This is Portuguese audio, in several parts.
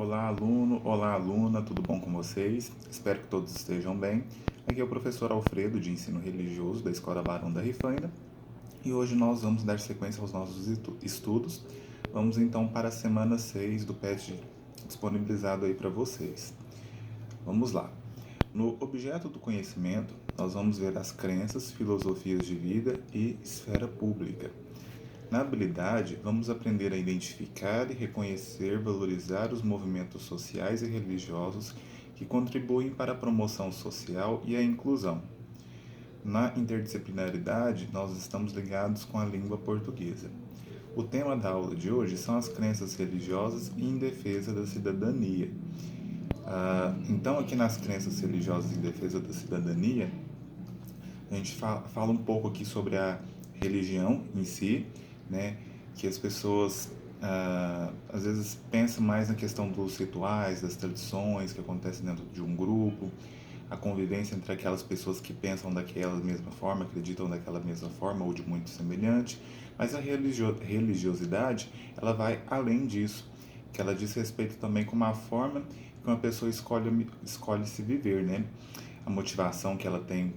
Olá, aluno, olá, aluna, tudo bom com vocês? Espero que todos estejam bem. Aqui é o professor Alfredo, de Ensino Religioso, da Escola Barão da Rifaina, e hoje nós vamos dar sequência aos nossos estudos. Vamos então para a semana 6 do PET disponibilizado aí para vocês. Vamos lá. No objeto do conhecimento, nós vamos ver as crenças, filosofias de vida e esfera pública. Na habilidade, vamos aprender a identificar e reconhecer, valorizar os movimentos sociais e religiosos que contribuem para a promoção social e a inclusão. Na interdisciplinaridade, nós estamos ligados com a língua portuguesa. O tema da aula de hoje são as crenças religiosas em defesa da cidadania. Então, aqui nas crenças religiosas em defesa da cidadania, a gente fala um pouco aqui sobre a religião em si, né? Que as pessoas às vezes pensam mais na questão dos rituais, das tradições que acontecem dentro de um grupo, a convivência entre aquelas pessoas que pensam daquela mesma forma, acreditam daquela mesma forma ou de muito semelhante, mas a religiosidade, ela vai além disso, que ela diz respeito também com uma forma que uma pessoa escolhe se viver, né? A motivação que ela tem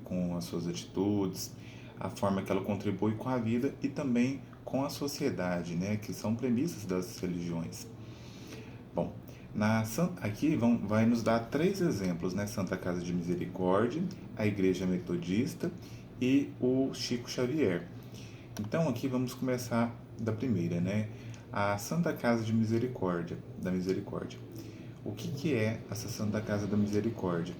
com as suas atitudes, a forma que ela contribui com a vida e também com a sociedade, né, que são premissas das religiões. Bom, aqui vai nos dar três exemplos, né? Santa Casa de Misericórdia, a Igreja Metodista e o Chico Xavier. Então aqui vamos começar da primeira, né? A Santa Casa de Misericórdia, da Misericórdia. O que é essa Santa Casa da Misericórdia?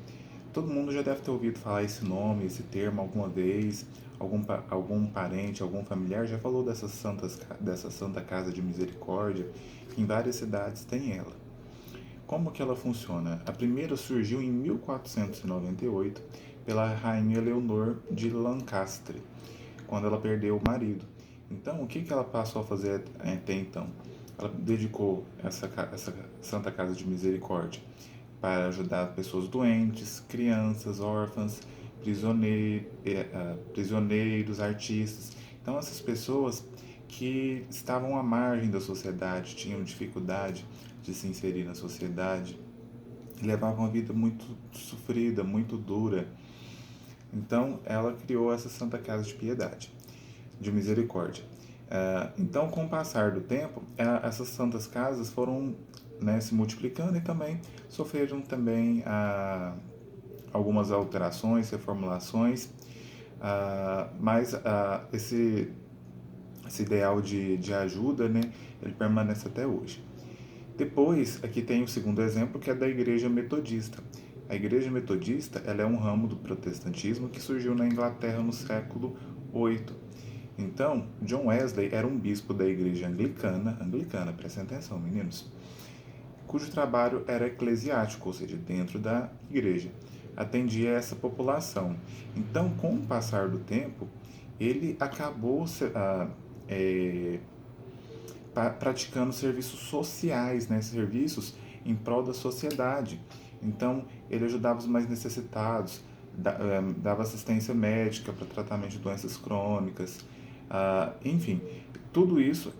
Todo mundo já deve ter ouvido falar esse nome, esse termo alguma vez. Algum parente, algum familiar já falou dessa Santa Casa de Misericórdia. Em várias cidades tem ela. Como que ela funciona? A primeira surgiu em 1498 pela rainha Leonor de Lancaster, quando ela perdeu o marido. Então, o que ela passou a fazer até então? Ela dedicou essa Santa Casa de Misericórdia para ajudar pessoas doentes, crianças, órfãs, prisioneiros, artistas. Então, essas pessoas que estavam à margem da sociedade, tinham dificuldade de se inserir na sociedade, levavam uma vida muito sofrida, muito dura. Então, ela criou essa Santa Casa de Piedade, de Misericórdia. Então, com o passar do tempo, essas santas casas foram, né, se multiplicando e também sofreram também algumas alterações, reformulações, mas esse ideal de ajuda, né, ele permanece até hoje. Depois, aqui tem o segundo exemplo, que é da Igreja Metodista. A Igreja Metodista, ela é um ramo do protestantismo que surgiu na Inglaterra no século VIII. Então, John Wesley era um bispo da Igreja anglicana, prestem atenção, meninos, cujo trabalho era eclesiástico, ou seja, dentro da igreja, atendia essa população. Então, com o passar do tempo, ele acabou praticando serviços sociais, né, serviços em prol da sociedade. Então, ele ajudava os mais necessitados, dava assistência médica para tratamento de doenças crônicas, enfim, tudo isso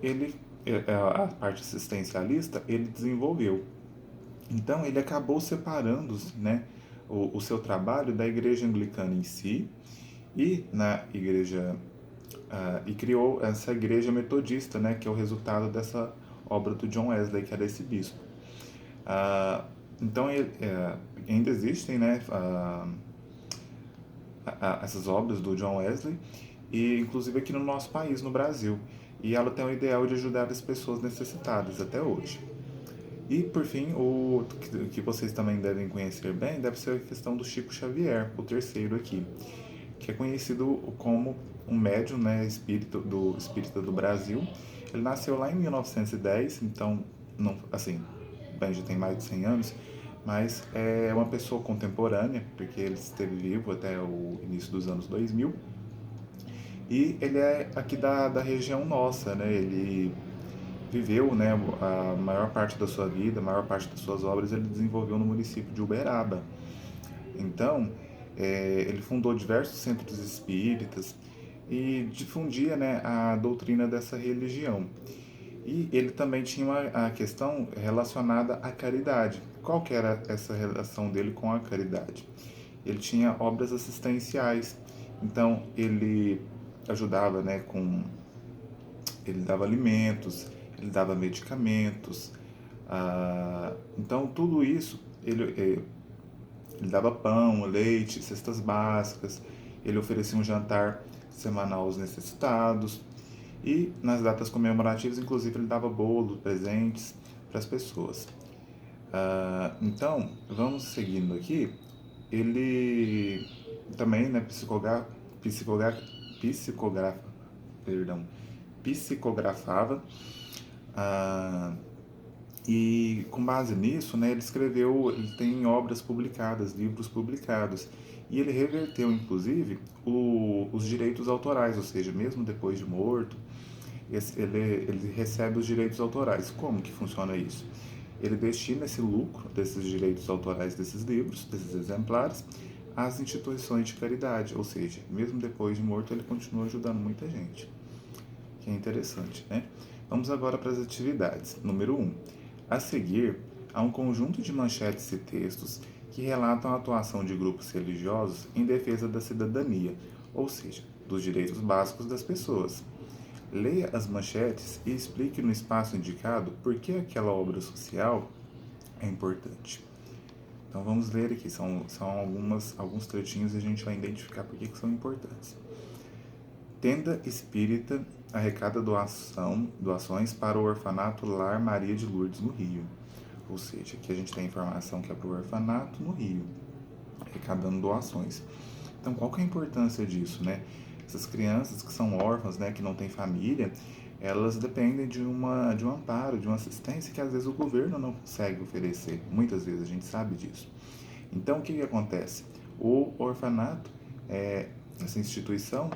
a parte assistencialista ele desenvolveu. Então, ele acabou separando, né, o seu trabalho da igreja anglicana em si e na igreja e criou essa igreja metodista, né, que é o resultado dessa obra do John Wesley, que era esse bispo. Então, ainda existem, né, essas obras do John Wesley, e inclusive aqui no nosso país, no Brasil. E ela tem o ideal de ajudar as pessoas necessitadas até hoje. E, por fim, o que vocês também devem conhecer bem deve ser a questão do Chico Xavier, o terceiro aqui, que é conhecido como um médium, né, espírita do Brasil. Ele nasceu lá em 1910, então, não, assim, bem, já tem mais de 100 anos, mas é uma pessoa contemporânea, porque ele esteve vivo até o início dos anos 2000. E ele é aqui da região nossa, né? Ele viveu, né, a maior parte da sua vida, a maior parte das suas obras ele desenvolveu no município de Uberaba. Então, ele fundou diversos centros espíritas e difundia, né, a doutrina dessa religião. E ele também tinha a questão relacionada à caridade. Qual que era essa relação dele com a caridade? Ele tinha obras assistenciais, então ele ajudava, né, com ele dava alimentos, ele dava medicamentos, então tudo isso ele dava pão, leite, cestas básicas, ele oferecia um jantar semanal aos necessitados e nas datas comemorativas, inclusive, ele dava bolos, presentes para as pessoas. Então, vamos seguindo aqui. Ele também, né, psicografa, perdão, psicografava, ah, e com base nisso, né, ele tem obras publicadas, livros publicados, e ele reverteu, inclusive, os direitos autorais, ou seja, mesmo depois de morto, ele recebe os direitos autorais. Como que funciona isso? Ele destina esse lucro desses direitos autorais desses livros, desses exemplares, às instituições de caridade, ou seja, mesmo depois de morto, ele continua ajudando muita gente, que é interessante, né? Vamos agora para as atividades. Número 1. A seguir, há um conjunto de manchetes e textos que relatam a atuação de grupos religiosos em defesa da cidadania, ou seja, dos direitos básicos das pessoas. Leia as manchetes e explique no espaço indicado por que aquela obra social é importante. Então vamos ler aqui, são alguns trechinhos e a gente vai identificar por que são importantes. Tenda Espírita arrecada doações para o orfanato Lar Maria de Lourdes, no Rio. Ou seja, aqui a gente tem informação que é para o orfanato no Rio, arrecadando doações. Então, qual que é a importância disso, né? Essas crianças que são órfãs, né, que não têm família, elas dependem de um amparo, de uma assistência que às vezes o governo não consegue oferecer. Muitas vezes a gente sabe disso. Então, o que acontece? O orfanato, essa instituição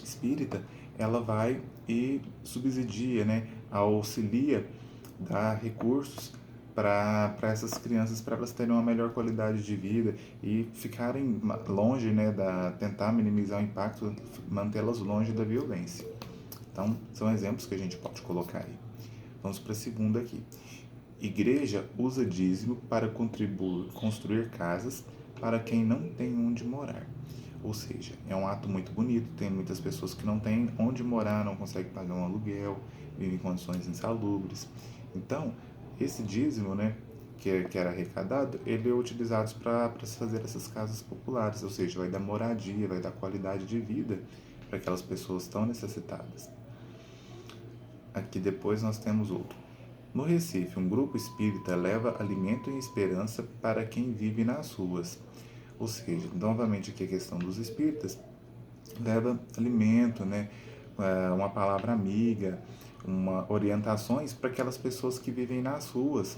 espírita, ela vai e subsidia, né, auxilia, dá recursos para essas crianças, para elas terem uma melhor qualidade de vida e ficarem longe, né, tentar minimizar o impacto, mantê-las longe da violência. Então, são exemplos que a gente pode colocar aí. Vamos para a segunda aqui. Igreja usa dízimo para construir casas para quem não tem onde morar. Ou seja, é um ato muito bonito, tem muitas pessoas que não têm onde morar, não conseguem pagar um aluguel, vivem em condições insalubres. Então, esse dízimo, né, que era arrecadado, ele é utilizado para se fazer essas casas populares, ou seja, vai dar moradia, vai dar qualidade de vida para aquelas pessoas tão necessitadas. Aqui depois nós temos outro. No Recife, um grupo espírita leva alimento e esperança para quem vive nas ruas. Ou seja, novamente aqui a questão dos espíritas, leva alimento, né? Uma palavra amiga, orientações para aquelas pessoas que vivem nas ruas,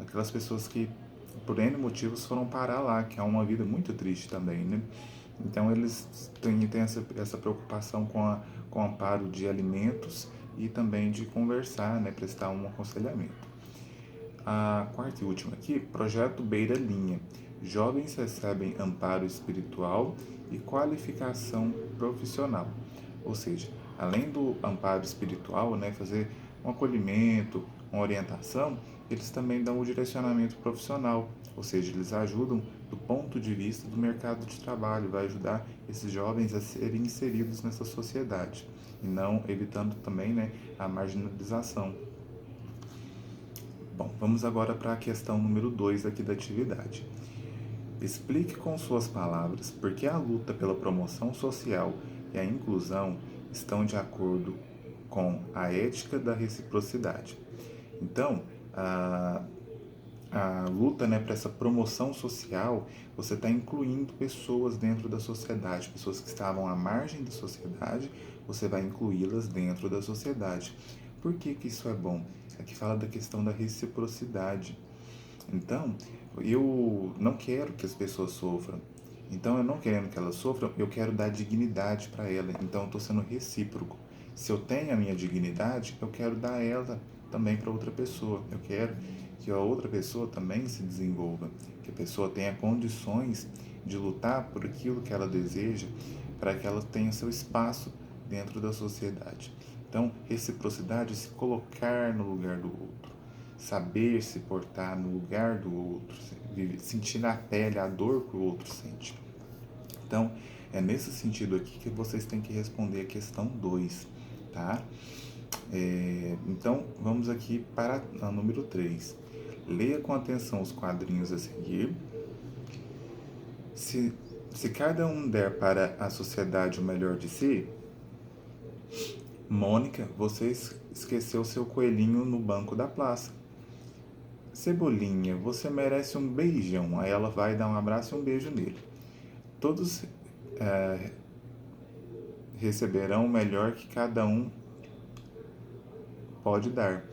aquelas pessoas que por N motivos foram parar lá, que é uma vida muito triste também, né? Então eles têm essa preocupação com o amparo de alimentos e também de conversar, né, prestar um aconselhamento. A quarta e última aqui, projeto Beira Linha. Jovens recebem amparo espiritual e qualificação profissional. Ou seja, além do amparo espiritual, né, fazer um acolhimento, uma orientação, eles também dão o direcionamento profissional, ou seja, eles ajudam do ponto de vista do mercado de trabalho, vai ajudar esses jovens a serem inseridos nessa sociedade e não evitando também, né, a marginalização. Bom, vamos agora para a questão número 2 aqui da atividade. Explique com suas palavras por que a luta pela promoção social e a inclusão estão de acordo com a ética da reciprocidade. Então, a luta, né, para essa promoção social, você está incluindo pessoas dentro da sociedade, pessoas que estavam à margem da sociedade, você vai incluí-las dentro da sociedade. Por que isso é bom? Aqui fala da questão da reciprocidade. Então, eu não quero que as pessoas sofram. Então, eu não querendo que elas sofram, eu quero dar dignidade para elas. Então, eu estou sendo recíproco. Se eu tenho a minha dignidade, eu quero dar ela também para outra pessoa. Eu quero que a outra pessoa também se desenvolva, que a pessoa tenha condições de lutar por aquilo que ela deseja, para que ela tenha seu espaço dentro da sociedade. Então, reciprocidade é se colocar no lugar do outro, saber se portar no lugar do outro, sentir na pele a dor que o outro sente. Então, é nesse sentido aqui que vocês têm que responder a questão 2, tá? Então, vamos aqui para a número 3. Leia com atenção os quadrinhos a seguir. Se cada um der para a sociedade o melhor de si, Mônica, você esqueceu seu coelhinho no banco da praça. Cebolinha, você merece um beijão. Aí ela vai dar um abraço e um beijo nele. Todos receberão o melhor que cada um pode dar.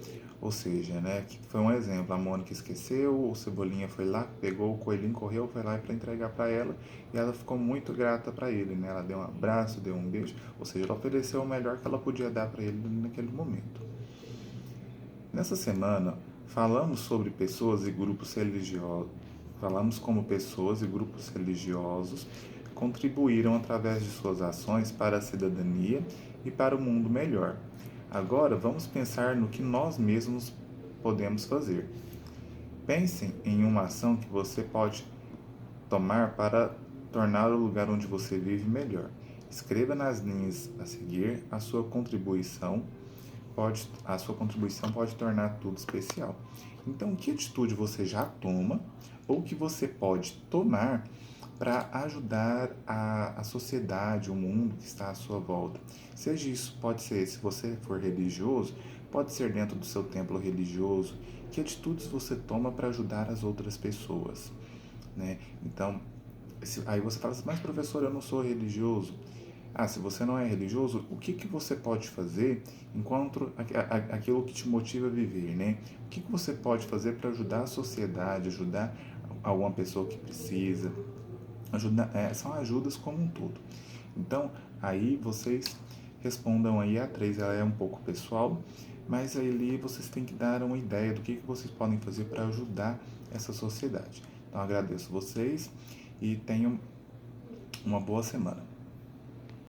Ou seja, né, que foi um exemplo, a Mônica esqueceu, o Cebolinha foi lá, pegou o coelhinho, correu, foi lá para entregar para ela, e ela ficou muito grata para ele, né? Ela deu um abraço, deu um beijo, ou seja, ela ofereceu o melhor que ela podia dar para ele naquele momento. Nessa semana, falamos sobre pessoas e grupos religiosos, falamos como pessoas e grupos religiosos contribuíram através de suas ações para a cidadania e para o mundo melhor. Agora vamos pensar no que nós mesmos podemos fazer. Pensem em uma ação que você pode tomar para tornar o lugar onde você vive melhor. Escreva nas linhas a seguir a sua contribuição pode tornar tudo especial. Então, que atitude você já toma ou que você pode tomar para ajudar a sociedade, o mundo que está à sua volta? Seja isso, pode ser, se você for religioso, pode ser dentro do seu templo religioso. Que atitudes você toma para ajudar as outras pessoas, né? Então, aí você fala assim, mas professor, eu não sou religioso. Se você não é religioso, o que você pode fazer enquanto aquilo que te motiva a viver, né? O que você pode fazer para ajudar a sociedade, ajudar alguma pessoa que precisa, são ajudas como um todo. Então, aí vocês respondam aí a 3, ela é um pouco pessoal, mas aí vocês têm que dar uma ideia do que vocês podem fazer para ajudar essa sociedade. Então, agradeço vocês e tenham uma boa semana.